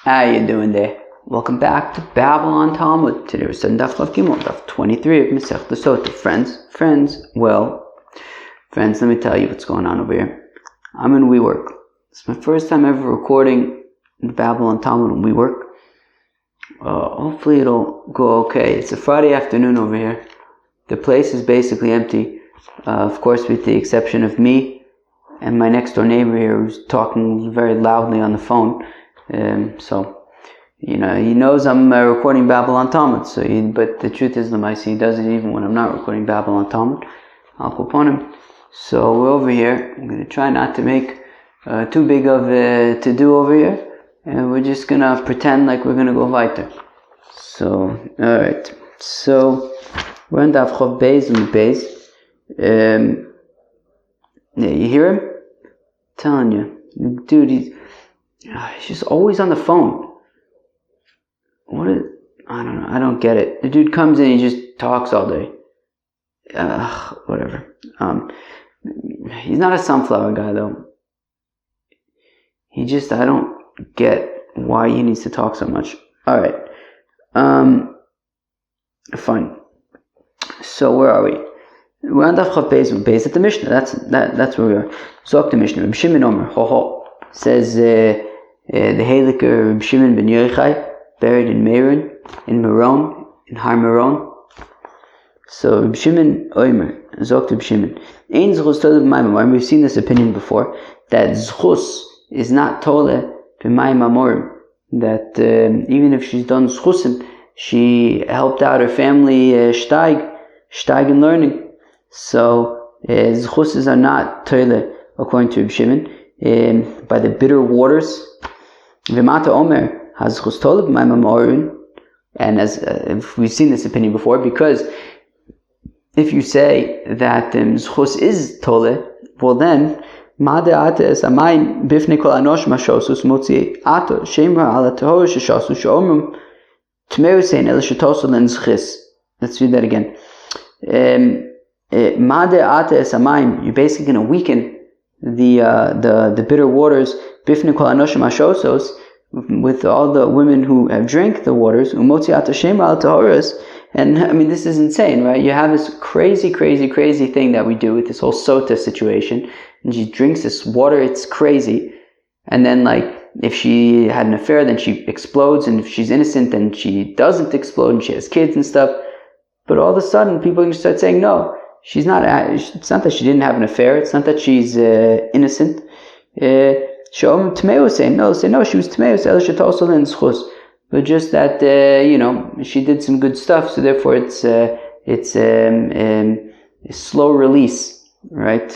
How you doing there? Welcome back to Babylon Talmud. Today we're studying Daf Chav Gimel, Daf 23 of Masechta Sotah. Friends, let me tell you what's going on over here. I'm in WeWork. It's my first time ever recording the Babylon Talmud in WeWork. Hopefully it'll go okay. It's a Friday afternoon over here. The place is basically empty, of course with the exception of me and my next door neighbor here who's talking very loudly on the phone. He knows I'm recording Babylon Talmud. But the truth is, he does it even when I'm not recording Babylon Talmud. I'll go upon him. So we're over here. I'm going to try not to make too big of a to-do over here, and we're just going to pretend like we're going to go weiter. So, alright. So, we're on Daf Chav Beis and Beis. You hear him? I'm telling you. Dude, he's just always on the phone. I don't know. I don't get it. The dude comes in, he just talks all day. Whatever. He's not a sunflower guy though. I don't get why he needs to talk so much. Alright. Fine. So where are we? We're on Daf Chav Beis at the Mishnah. That's where we are. So the Mishnah. Reb Shimon Omer. Says the Haliker Reb Shimon ben Yochai, buried in Meron, in Har Meron. So Reb Shimon Omer, Zok Reb Shimon. Ein zchus tole b'mayim amorim. We've seen this opinion before, that zchus is not tole b'mayim amorim. That even if she's done zchusim, she helped out her family steig in learning. So zchuses are not tole according to Reb Shimon. By the bitter waters. V'mata Omer has zchus tole b'mayim amorim. And as we've seen this opinion before, because if you say that zchus is tole, well then ma de'ata es amayim bifnei kol anosh mashosus motzi ato shemra ala tahor sheshasu sheomrim tmeu sein el shetosu len zchis. Let's read that again. Ma de'ata es amayim. You're basically going to weaken the bitter waters bifnei kol anosh mashosos, with all the women who have drank the waters, umotzi ato shemra ala tahoras. And this is insane, right? You have this crazy thing that we do with this whole Sotah situation, and she drinks this water, it's crazy. And then if she had an affair, then she explodes, and if she's innocent, then she doesn't explode, and she has kids and stuff. But all of a sudden, people can start saying, no, she's not, it's not that she didn't have an affair, it's not that she's innocent. She'om Tmeo saying, no, she was Tmeo, El Shetosol and Zchus. But just that, she did some good stuff, so therefore it's a slow release, right?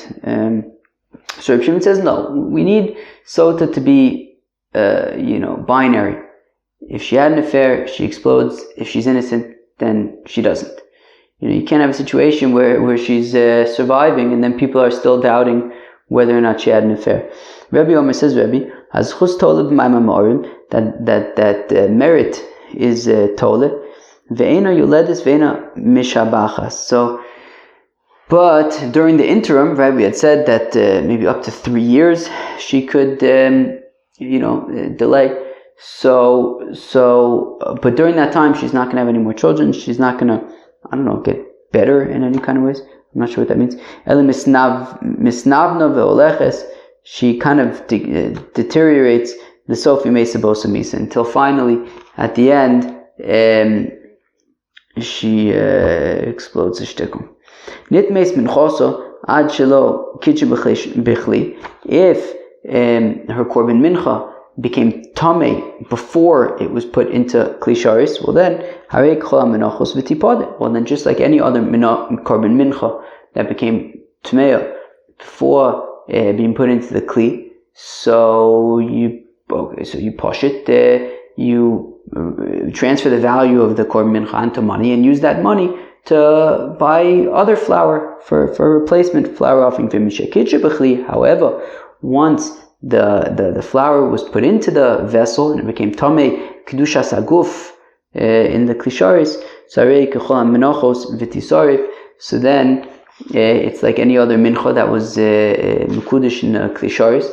So Reb Shimon says, no, we need Sotah to be, binary. If she had an affair, she explodes. If she's innocent, then she doesn't. You can't have a situation where she's surviving and then people are still doubting whether or not she had an affair. Rabbi Omer says, has chus tole b'mayim amorim, that merit is tole, ve'ena yuledis ve'ena mishabachas. So, but during the interim, right, we had said that maybe up to 3 years she could, delay. So, but during that time, she's not going to have any more children. She's not going to, get better in any kind of ways. I'm not sure what that means. Ele misnavna ve'oleches. She kind of deteriorates the Sofi Mesa Bosa Misa until finally, at the end, she explodes the shtickle. Nit meis min choso ad shelo kitche bichli. If her korban mincha became tamei before it was put into klisharis, well then harei kol menachos v'tipade. Well then, just like any other korban mincha that became tamei before being put into the kli, so you push it, you transfer the value of the korban mincha into money and use that money to buy other flour for replacement flour offering. However, once the flour was put into the vessel and it became tamei kedushas haguf in the klisharis, so then it's like any other mincha that was mekudesh in klisharis,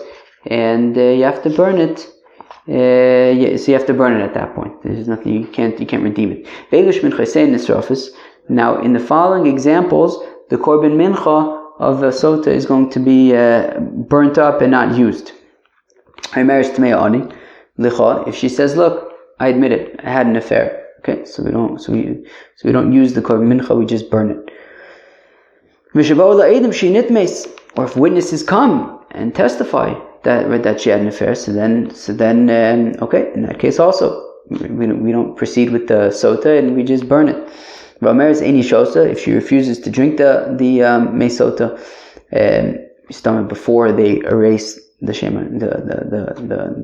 and you have to burn it Yeah, so you have to burn it at that point. There's nothing you can't redeem it. Now, in the following examples, the korban mincha of a sotah is going to be burnt up and not used. If she says, "Look, I admit it, I had an affair." Okay, so we don't use the korban mincha, we just burn it. Or if witnesses come and testify that she had an affair, so then okay, in that case also we don't proceed with the sotah and we just burn it. If she refuses to drink the mei sotah before they erase the shema,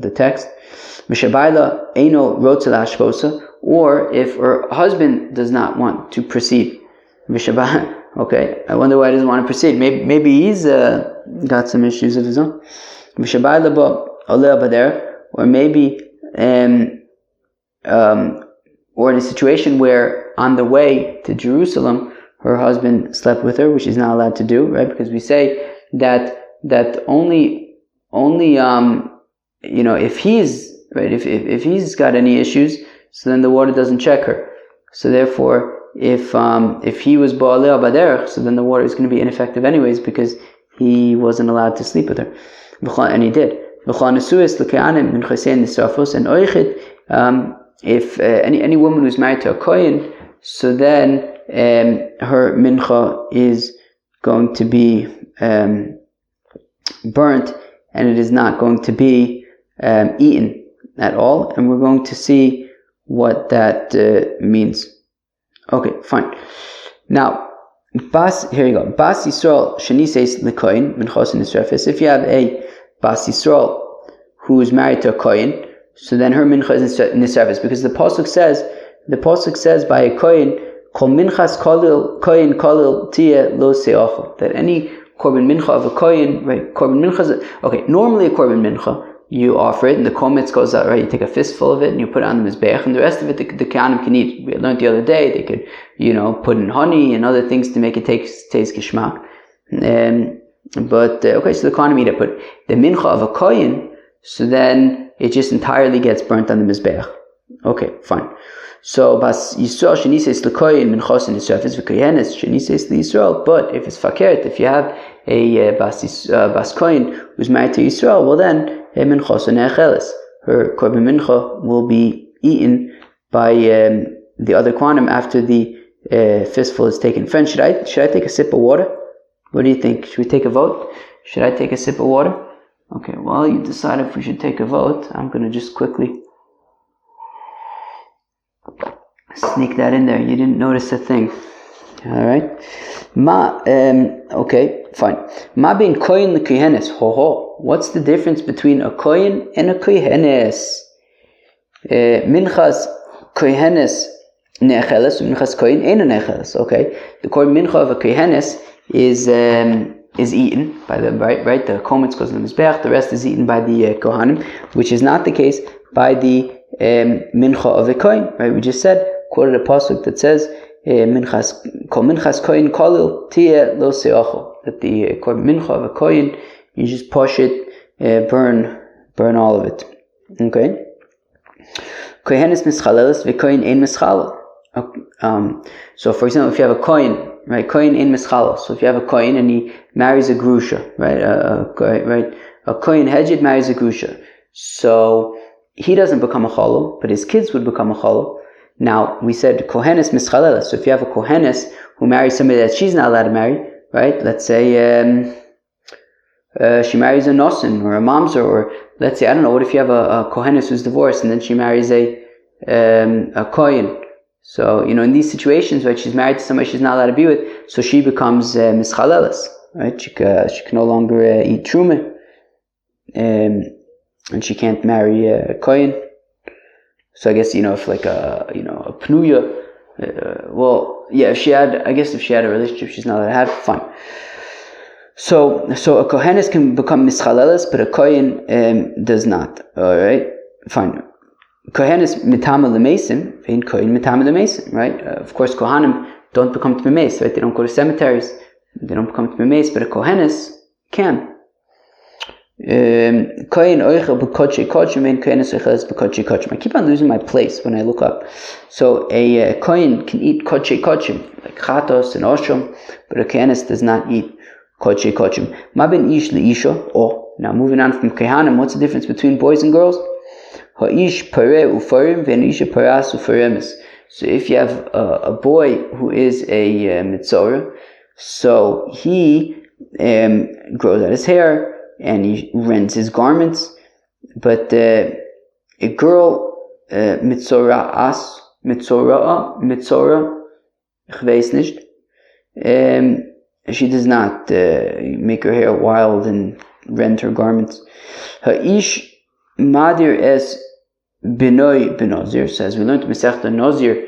the text, or if her husband does not want to proceed. Okay, I wonder why he doesn't want to proceed. Maybe he's got some issues of his own. Or maybe or in a situation where on the way to Jerusalem her husband slept with her, which he's not allowed to do, right? Because we say that only if he's right, if he's got any issues, so then the water doesn't check her. So therefore, if he was ba'aleh baderech, so then the water is going to be ineffective anyways because he wasn't allowed to sleep with her, and he did. And if any woman who's married to a kohen, so then her mincha is going to be burnt, and it is not going to be eaten at all. And we're going to see what that means. Okay, fine. Now, here you go. Bas Yisrael shenises lekohen minchos nisrefes. If you have a Bas Yisrael who is married to a kohen, so then her mincha is nisrefes, because the pasuk says by a kohen, kol minchas kohen kolil tia lo seachol, that any korban mincha of a kohen, right? Korban mincha. Okay, normally a korban mincha, you offer it, and the kometz goes out, right? You take a fistful of it and you put it on the mizbeach, and the rest of it the kohanim can eat. We learned the other day they could, put in honey and other things to make it taste kishmak. Okay, so the kohanim eat it. But the mincha of a kohen, so then it just entirely gets burnt on the mizbeach. Okay, fine. So bas Yisrael shenises lekohen minchos in Yisrefes v'kohenes shenises leYisrael. But if it's fakert, if you have a bas kohen who's married to Yisrael, well then minchos ne'acheles, her korban mincha will be eaten by the other kohanim after the fistful is taken. Friends, should I take a sip of water? What do you think? Should we take a vote? Should I take a sip of water? Okay, well, you decide if we should take a vote. I'm going to just quickly sneak that in there. You didn't notice a thing. Alright. Okay, fine. Ma bin kohen l'kohenes. What's the difference between a kohen and a kohenes? Minchas kohenes ne'acheles, minchas kohen ein ne'acheles. Okay. The korban mincha of a kohenes is eaten by the right. The kometz goes in the mizbeach. The rest is eaten by the kohanim, which is not the case by the mincha of a kohen. Right? We just quoted a pasuk that says minchas kohen kolil tia lo seachol, that the korban mincha of a kohen, you just push it, burn all of it. Okay. Kohenes mischaleles v'kohen ein mischalel. So, for example, if you have a kohen, right, kohen ein mischalel. So, if you have a kohen and he marries a grusha, right, a kohen hedjit marries a grusha. So he doesn't become a chalal, but his kids would become a chalal. Now, we said kohenes mischaleles. So, if you have a kohenes who marries somebody that she's not allowed to marry, right? Let's say she marries a nosen or a mamzer, or let's say, I don't know, what if you have a kohenes who's divorced and then she marries a kohen? So, in these situations, right, she's married to somebody she's not allowed to be with, so she becomes mischaleles, right? She can no longer eat truma, and she can't marry a kohen. So I guess, if like a pnuya, if she had a relationship she's not allowed to have, fine. So a kohenes can become mischaleles, but a kohen does not. All right, fine. Kohenes mitama l'mesim, vein kohen mitama l'mesim, right? Of course, kohanim don't become t'memes, right? They don't go to cemeteries. They don't become t'memes, but a kohenes can. Kohen oichel b'kodshei kodshim and kohen oichel b'kodshei kodshim. I keep on losing my place when I look up. So a kohen can eat kodshei kodshim, like chatos and oshom, but a kohenes does not eat kodshei kodshim. Ma ben ish leisha. Oh, now moving on from kohanim, what's the difference between boys and girls? Ha'ish pareh ufarim ve'isha paras ufaremes. So if you have a boy who is a mitzorah, so he grows out his hair and he rends his garments, but a girl mitzorah, ich weiß nicht, she does not make her hair wild and rend her garments. Ha'ish madir es Binoy benozir, says we learned Masechta Nozir,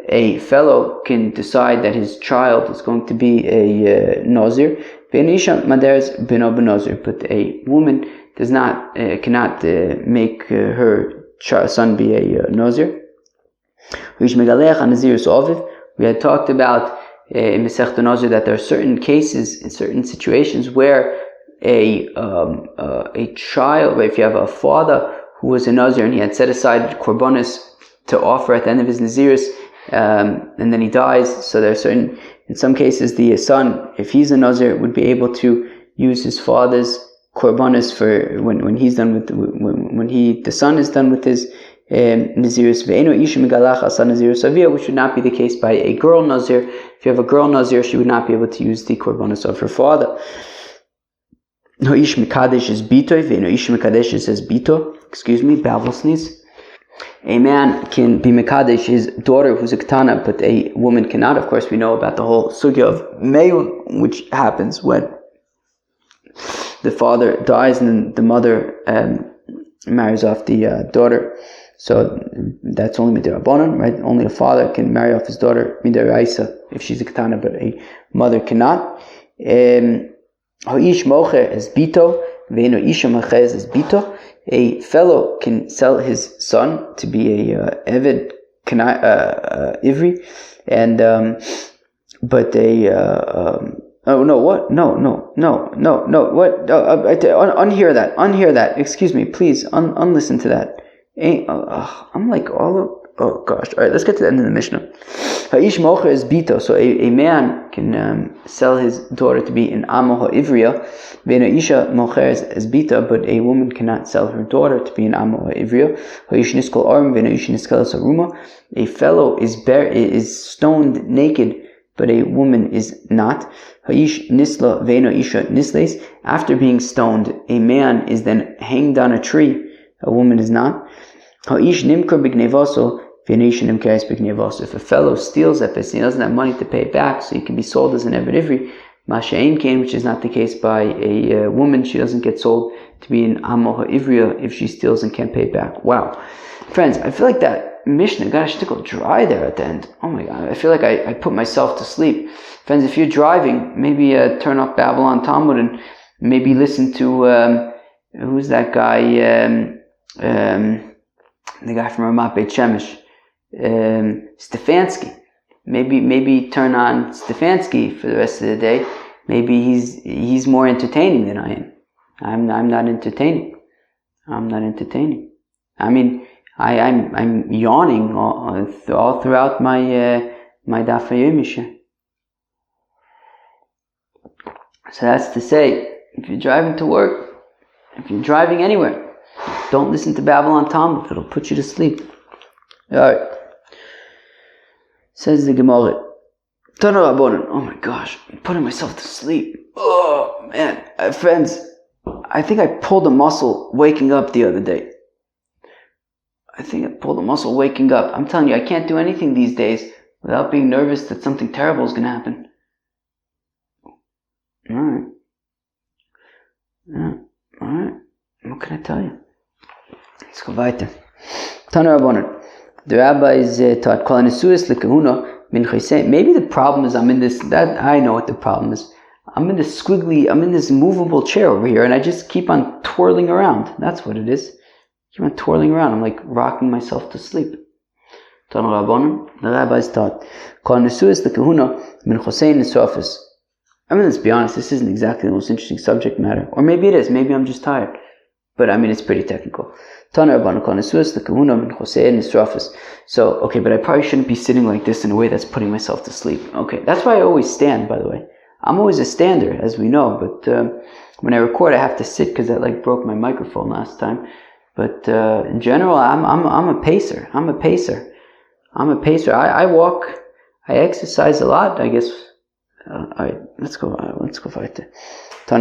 a fellow can decide that his child is going to be a Nozir. Benisha Maderes Bino benozir, but a woman does not cannot make her son be a Nozir. We had talked about in Masechta Nozir that there are certain cases, in certain situations, where a child, if you have a father who was a Nazir and he had set aside korbanos to offer at the end of his Nazirus, and then he dies. So there are certain, in some cases, the son, if he's a Nazir, would be able to use his father's korbanos for when he's done with the son is done with his Nazirus. Which would not be the case by a girl Nazir. If you have a girl Nazir, she would not be able to use the korbanos of her father. Ish Mekadesh is Bito, Ish Mekadesh says Bito. Excuse me, Babel sneeze. A man can be Mekadesh his daughter who's a Ketana, but a woman cannot. Of course, we know about the whole sugya of Meyun, which happens when the father dies and then the mother marries off the daughter. So that's only Midirabanan, right? Only a father can marry off his daughter, Midiraisa, if she's a Ketana, but a mother cannot. Ha'ish mocher as bito, ve'eno isha mocher as bito. A fellow can sell his son to be a eved ivri, and but unhear that. Excuse me, please unlisten to that. I'm like all of. Oh gosh! All right, let's get to the end of the Mishnah. Ha'ish mocher is bito, so a man can sell his daughter to be an amo ha'ivriya. Ve'eno isha mocher is bita, but a woman cannot sell her daughter to be an amo ha'ivriya. Ha'ish niskol arum ve'eno isha niskal saruma. A fellow is stoned naked, but a woman is not. Ha'ish nisla ve'eno isha nisles. After being stoned, a man is then hanged on a tree. A woman is not. Ha'ish nimkar b'gnevaso. If a fellow steals that person, he doesn't have money to pay it back, so he can be sold as an Eved Ivri. Masha'in Kain, which is not the case by a woman, she doesn't get sold to be an Amo Ha'ivriya if she steals and can't pay it back. Wow. Friends, I feel like that Mishnah got a shtickle dry there at the end. Oh my God, I feel like I put myself to sleep. Friends, if you're driving, maybe turn off Babylon Talmud and maybe listen to, who's that guy, the guy from Ramat Beit Shemesh. Stefanski. Maybe turn on Stefanski for the rest of the day. Maybe he's more entertaining than I am. I'm not entertaining. I mean, I'm yawning all throughout my my Daf Yomi. So that's to say, if you're driving to work, if you're driving anywhere, don't listen to Babylon Talmud. It'll put you to sleep. All right. Says the Gemara. Oh my gosh, I'm putting myself to sleep. Oh man, friends, I think I pulled a muscle waking up the other day. I'm telling you, I can't do anything these days without being nervous that something terrible is going to happen. Alright. What can I tell you? Let's go weiter. Tana Rabbanan. The rabbis taught Kol Nesuas LeKahuna Min Chaysein. Maybe the problem is I know what the problem is. I'm in this movable chair over here, and I just keep on twirling around. That's what it is. Keep on twirling around. I'm like rocking myself to sleep. Tana Rabbanan. The rabbis taught Kol Nesuas LeKahuna Min Chaysein Nesofis. I mean, let's be honest, this isn't exactly the most interesting subject matter. Or maybe it is. Maybe I'm just tired. but I mean, it's pretty technical. So, okay, but I probably shouldn't be sitting like this in a way that's putting myself to sleep. Okay, that's why I always stand, by the way. I'm always a stander, as we know, but when I record, I have to sit because that broke my microphone last time. But in general, I'm a pacer. I'm a pacer. I walk. I exercise a lot, I guess. All right, let's go weiter. So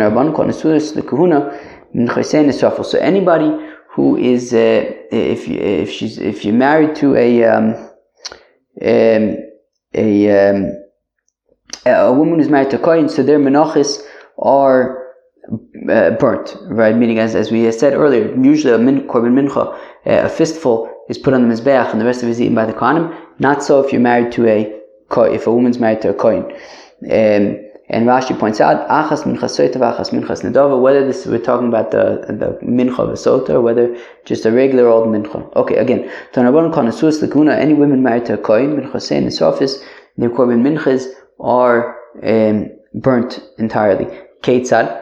anybody who is, if you're married to a woman who's married to a kohen, so their menachos are burnt, right? Meaning, as we said earlier, usually a korban mincha, a fistful is put on the mizbeach, and the rest of it is eaten by the kohanim. Not so if you're married to if a woman's married to a kohen. And Rashi points out, achas minchas sotah, achas minchas nedava, whether we're talking about the mincha of a sotah, or whether just a regular old mincha. Okay, again, any women married to a kohen, minchasein nisrafis, their korban minchas are burnt entirely. Keitzad.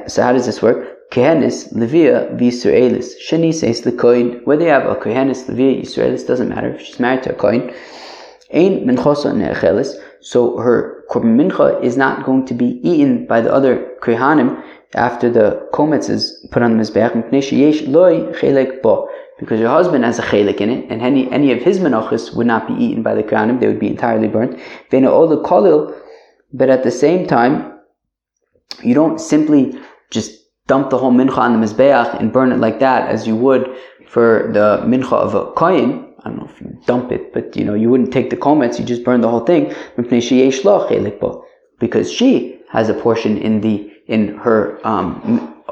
So how does this work? Kehenis, Levia, V'Yisraelis. Sheni says the kohen. Whether you have a Kehenis, Levia, Yisraelis, doesn't matter. If she's married to a kohen, Ein minchosa ne'echelis. So her korban mincha is not going to be eaten by the other kohanim after the kometz is put on the mizbeach. Because her husband has a chelik in it, and any of his menachos would not be eaten by the kohanim; they would be entirely burnt. But at the same time, you don't simply just dump the whole mincha on the mizbeach and burn it like that, as you would for the mincha of a kohen. I don't know if you dump it, but you wouldn't take the kometz, you just burn the whole thing, because she has a portion in her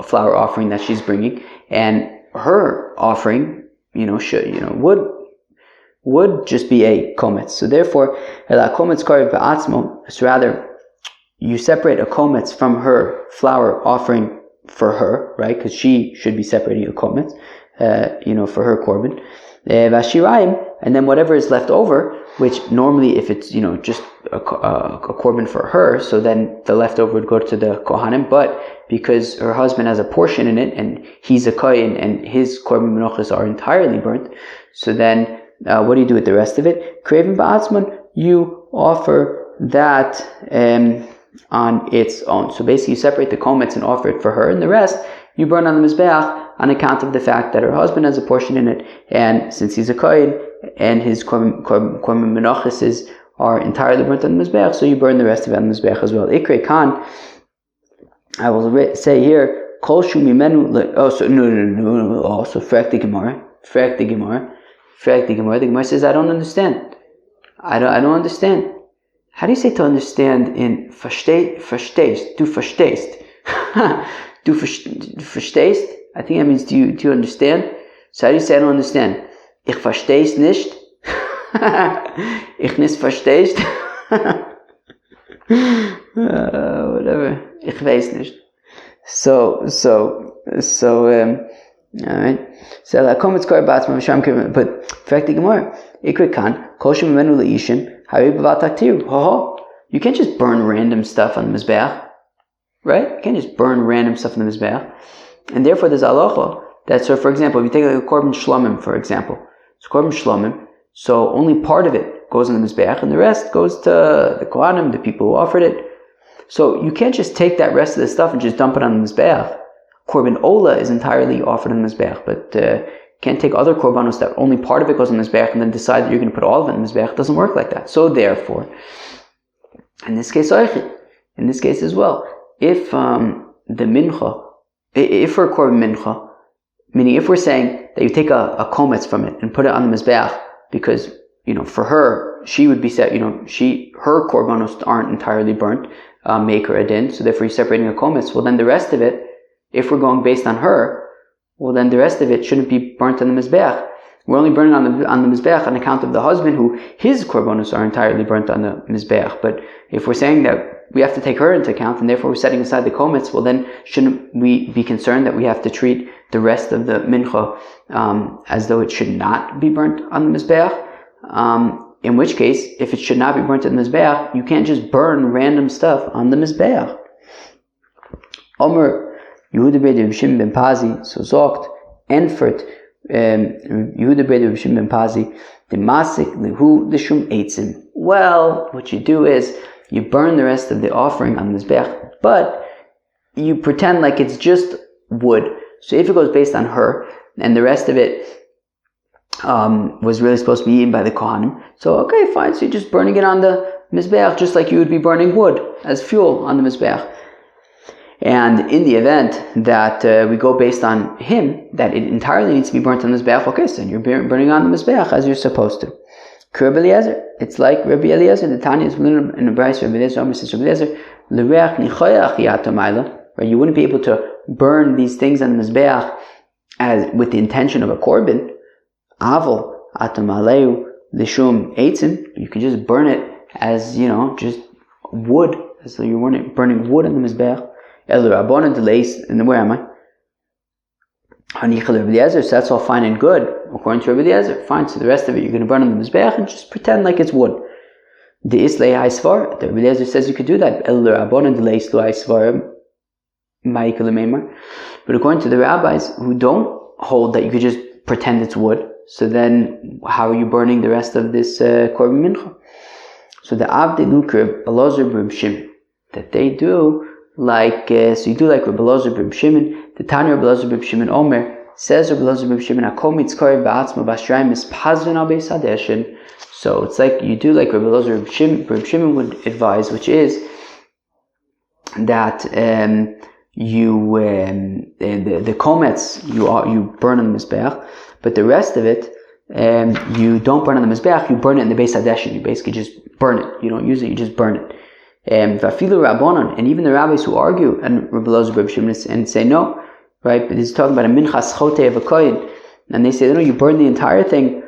flower offering that she's bringing, and her offering, would just be a kometz. So therefore, so rather, you separate a kometz from her flower offering for her, right? Because she should be separating a kometz, for her korban. And then whatever is left over, which normally if it's just a korban for her, so then the leftover would go to the kohanim. But because her husband has a portion in it, and he's a kohen, and his korban menachos are entirely burnt, so then what do you do with the rest of it? Kraven ba'atzman, you offer that on its own. So basically, you separate the kometz and offer it for her, and the rest you burn on the mizbeach on account of the fact that her husband has a portion in it, and since he's a kohen and his korban menachos are entirely burnt on the mizbeach, so you burn the rest of it on the mizbeach as well. Ikrei kan, I will say here, kol shu mimenu. So frag the Gemara. The Gemara says, I don't understand. I don't understand. How do you say to understand in verstehst? Du verstehst. Du verstehst? I think that means do you understand? So how do you say I don't understand? Ich versteh's nicht. Ich nicht verstehst. Whatever. Ich weiß nicht. So alright. So la kometz kor batzma v'sham kivim. But fact the Gemara. Ikre kan kol shem menu leishim hari b'vat taktiru. You can't just burn random stuff on the mizbeach, right? You can't just burn random stuff on the mizbeach. And therefore, there's halacha that, so for example, if you take like a korban shlomim, for example, it's korban shlomim, so only part of it goes on the mizbeach, and the rest goes to the kohanim, the people who offered it. So you can't just take that rest of the stuff and just dump it on the mizbeach. Korban ola is entirely offered on the mizbeach, but can't take other korbanos that only part of it goes on the mizbeach and then decide that you're going to put all of it on the mizbeach. It doesn't work like that. So therefore, in this case as well, if the mincha, if for a korban mincha, meaning if we're saying that you take a kometz from it and put it on the mizbeach, because for her, she would be set, her korbanos aren't entirely burnt, make her a din, so therefore you're separating a kometz. Well, then the rest of it, if we're going based on her, well then the rest of it shouldn't be burnt on the mizbeach. We're only burning on the mizbeach on account of the husband, who his korbanos are entirely burnt on the mizbeach. But if we're saying that we have to take her into account, and therefore we're setting aside the kometz, well then shouldn't we be concerned that we have to treat the rest of the mincha as though it should not be burnt on the mizbeach? In which case, if it should not be burnt on the mizbeach, you can't just burn random stuff on the mizbeach. Omer Yehuda Breder Reb Shimon ben Pazi, so zogt, Enfert, Yehuda Breder Reb Shimon ben Pazi, the Masik, Lehu, the Shum Eitzim. Well, what you do is, you burn the rest of the offering on the Mizbech, but you pretend like it's just wood. So if it goes based on her, and the rest of it was really supposed to be eaten by the Kohanim, so okay, fine, so you're just burning it on the Mizbeach, just like you would be burning wood as fuel on the Mizbeach. And in the event that we go based on him, that it entirely needs to be burnt on the Mizbeach, okay, so then you're burning on the Mizbeach as you're supposed to. Rabbi Eliezer, it's like Rabbi Eliezer, the Tanya is in the Bryce, Rabbi Eliezer, says Rabbi Eliezer, L'reach nichoyach yato, right? You wouldn't be able to burn these things on the Mizbeach as with the intention of a korban. Avol atamaleu lishum eitzim. You could just burn it as, just wood, as though you're burning wood on the Mizbeach. El rabbanan delays, and where am I? Hanichal Rabbi Eliezer, so that's all fine and good. According to Rabbi Eliezer, fine. So the rest of it you're going to burn on the Mizbeach and just pretend like it's wood. The islay haisvar, the Rabbi Eliezer says you could do that. El rabbanan delays lo haisvar. But according to the rabbis who don't hold that you could just pretend it's wood, so then how are you burning the rest of this korban mincha? So the Avdei Lukar Elazar Reb Shimon, that they do like so you do like Reb Elazar Reb Shimon. The Tanya Reb Elazar Reb Shimon Omer says Reb Elazar Reb Shimon Hakom Mitzkarev Ba'atzma B'Ashrayim Mispazrin Al Beis Hadeshin. So it's like you do like Reb Elazar Reb Shimon would advise, which is that the komets you burn on the Mizbeach, but the rest of it you don't burn on the Mizbeach, you burn it in the Beis Hadeshin. You basically just burn it. You don't use it, you just burn it. Vafilu Rabbanon, and even the rabbis who argue and Rabbi Elazar Reb Shimon and say no, right? But he's talking about a minchas chotei of a kohen, and they say no, you burn the entire thing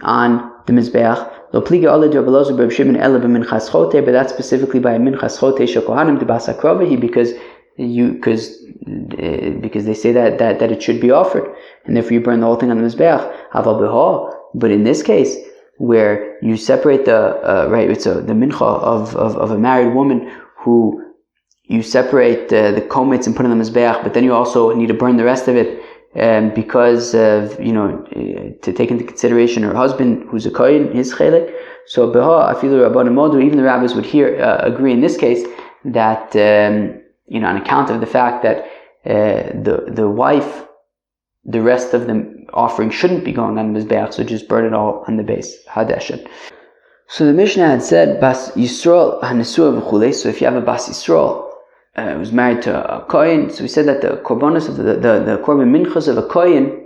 on the Mizbeach. Lo pliga ala de Rabbi Elazar Reb Shimon ela b'minchas chotei, but that's specifically by a minchas chotei shel kohanim de bas hakravahi, because they say that it should be offered, and therefore you burn the whole thing on the Mizbeach. Aval b'ha, but in this case, where you separate it's the mincha of a married woman who you separate the komets and put on the Mizbeach, but then you also need to burn the rest of it because of, to take into consideration her husband who's a kohen, his chelik. So b'ha afilu rabbanim modu, even the rabbis would agree in this case that on account of the fact that the wife, the rest of the offering shouldn't be going on the Mizbeach, so just burn it all on the base, Hadeshin. So the Mishnah had said, Bas Yisrael HaNesua v'chulei, so if you have a Bas Yisrael, who's married to a Kohen, so we said that the korbanos of the korban minchas of a Kohen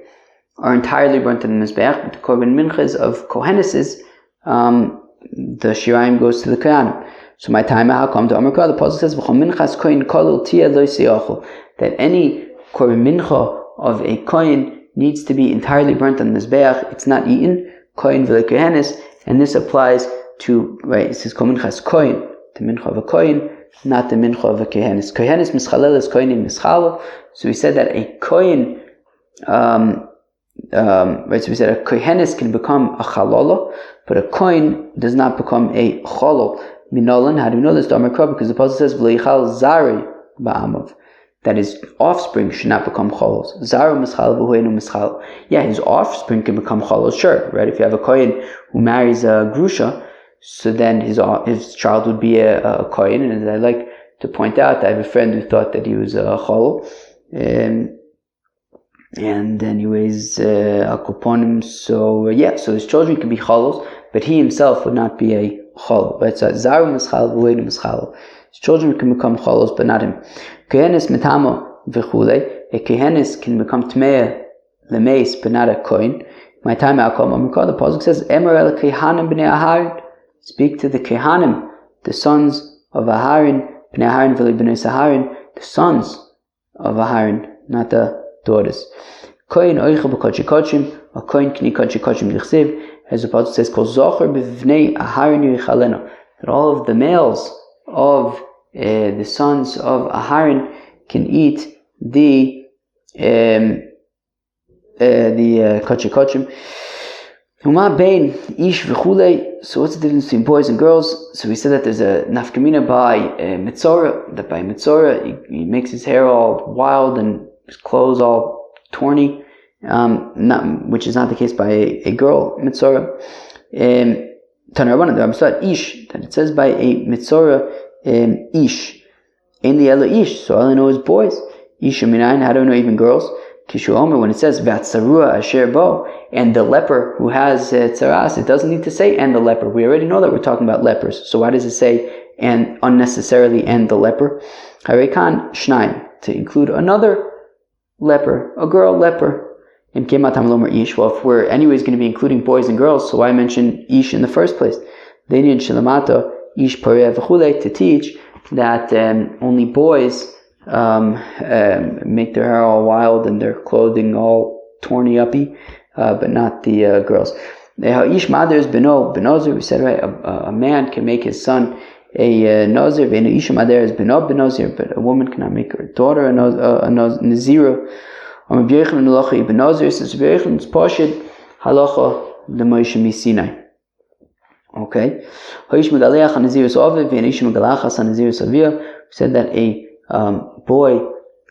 are entirely burnt on the Mizbeach, but the korban minchas of Koheneses, the Shirayim goes to the Kohanim. So my time how come to Amrika, the Pasuk says, V'chol minchas Kohen kolul tia lo siyachol, that any korban mincha of a Kohen needs to be entirely burnt on the Mizbeach. It's not eaten, Kohen v'le Kohenes, and this applies to, right, it says Kol minchas Kohen, the mincha of a Kohen, not the mincha of a Kohenes. Kohenes mischalel is Kohenim mischalo. So we said that a Kohen, so we said a Kohenes can become a chalolo, but a Kohen does not become a chalol. Minolan, how do we know this? Because the Pasuk says, V'leichal zari ba'amav, that his offspring should not become cholos. Zaru mischal v'huenu mischal. Yeah, his offspring can become cholos, sure, right? If you have a kohen who marries a grusha, so then his child would be a kohen. And as I like to point out, I have a friend who thought that he was a chol, and anyways, akoponim. So his children can be cholos, but he himself would not be a chol. Right? So zaru mischal v'huenu mischal. His children can become cholos, but not him. Kohenes metamo v'chulei. A kohenes can become tmei lemeis, but not a kohen. My time outcome. The pasuk says, "Emer el kehanim b'nei Aharon." Speak to the kehanim, the sons of Aharon, b'nei Aharon v'li b'nei Saharon, the sons of Aharon, not the daughters. Kohen oicha b'kodshei kodshim, a kohen k'ni kodshei kodshim l'chsev. As the pasuk says, "Kol zocher b'vnei Aharon yichalenu." That all of the males of the sons of Aharon can eat the kodshei kodshim. Huma bein ish v'chulei. So what's the difference between boys and girls? So we said that there's a nafkamina by mitzora. That by mitzora he makes his hair all wild and his clothes all torny. Which is not the case by a girl mitzora. Tanarabana, the Rabbi ish, that it says by a mitzora ish. In the elo ish, so all I know is boys. Ish minayin, how do I know even girls? Kishu Omer, when it says Vatsarua Asher Bo, and the leper who has tzaras, it doesn't need to say and the leper. We already know that we're talking about lepers. So why does it say and unnecessarily and the leper? Harekan Shnaim, to include another leper, a girl leper. In Kematam Lomer Ish. Well, if we're anyways going to be including boys and girls, so why mention Ish in the first place? Then in Shilamata, Ish Pareh V'chulei, to teach that only boys make their hair all wild and their clothing all torny uppy, but not the girls. Ish Mader is Benozir. We said right, a man can make his son a Nazir. Ish Mader is Benozir, but a woman cannot make her daughter a Nazira. Am Yechon Halacha Ibn Nazir says Yechon is Pashid Halacha the Moshe Misinai. Okay. Haish Megaleach Hanazirus Ovid V'Anish Megalachas Hanazirus Avia said that a boy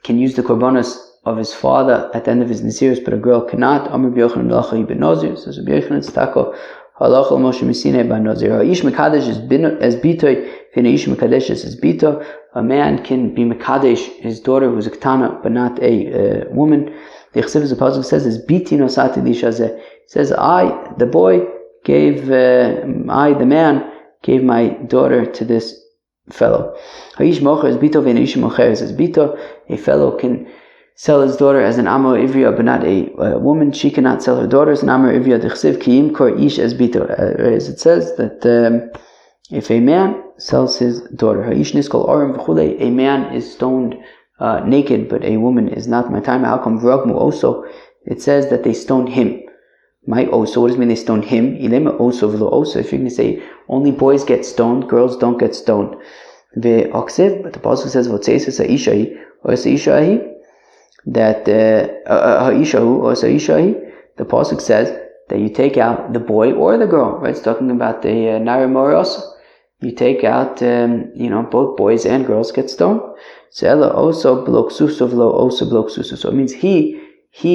can use the korbanos of his father at the end of his Nazirus, but a girl cannot. Am Yechon Halacha Ibn Nazir says Yechon is Tako Halacha Moshe Misinai by Nazir. Haish Mekadesh is as Bitoy V'Anish Mekadesh is Bito. A man can be Mekadesh, his daughter who's a Ketana, but not a woman. The Chesiv, the Pasuk says, is Biti nosati lishazeh. It says, I, the boy, the man, gave my daughter to this fellow. Haish mocher is Bito v'neish mocher. It says, Bito, a fellow can sell his daughter as an Amo Ivriya, but not a woman. She cannot sell her daughter as an Amo Ivriya. The Chesiv, ki yimkor ish as Bito. As it says that if a man sells his daughter, a man is stoned naked, but a woman is not. My time, how come Vragmu also? It says that they stoned him. My also, what does it mean they stoned him? Ilema also v'lo also. If you're going to say only boys get stoned, girls don't get stoned. Ve'oksiv, but the Pasuk says v'otzeis ha'ishahi or ha'ishahi, that ha'ishahu or ha'ishahi. The Pasuk says that you take out the boy or the girl. Right? It's talking about the Nari Morios. You take out, both boys and girls get stoned. So Ella also bloksusu v'lo also bloksusu. So it means he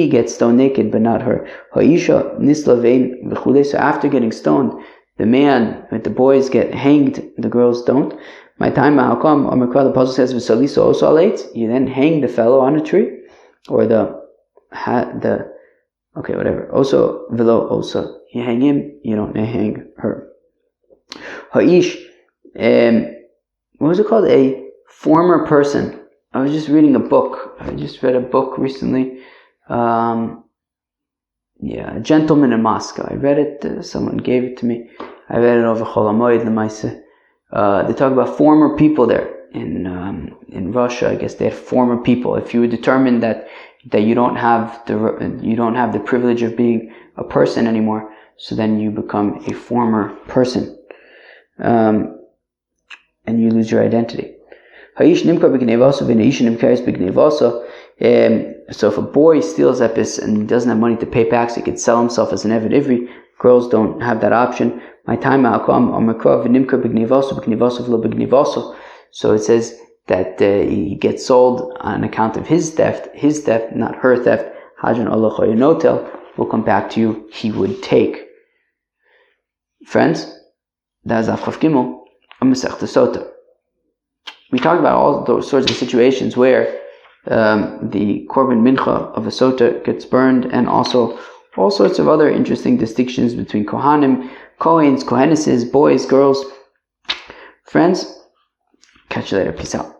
gets stoned naked, but not her. Ha'isha nislavein v'chulei. So after getting stoned, the man, the boys get hanged, the girls don't. My time, how come? The Pasuk says v'saliso also aleit. You then hang the fellow on a tree, or okay, whatever. Also v'lo also. You hang him, you don't hang her. Ha'ish. What was it called? A former person. I was just reading a book. I just read a book recently. A Gentleman in Moscow. I read it. Someone gave it to me. I read it over Chol HaMoed L'maaseh. They talk about former people there in Russia. I guess they had former people. If you were determined that you don't have the privilege of being a person anymore, so then you become a former person. And you lose your identity. So if a boy steals epis and doesn't have money to pay back, so he could sell himself as an Eved Ivri, girls don't have that option. So it says that he gets sold on account of his theft, not her theft. We'll come back to you, he would take. Friends, that is Afchav Gimel. Sotah. We talked about all those sorts of situations where the Korban Mincha of a Sotah gets burned, and also all sorts of other interesting distinctions between Kohanim, Kohens, Kohenesses, boys, girls. Friends, catch you later. Peace out.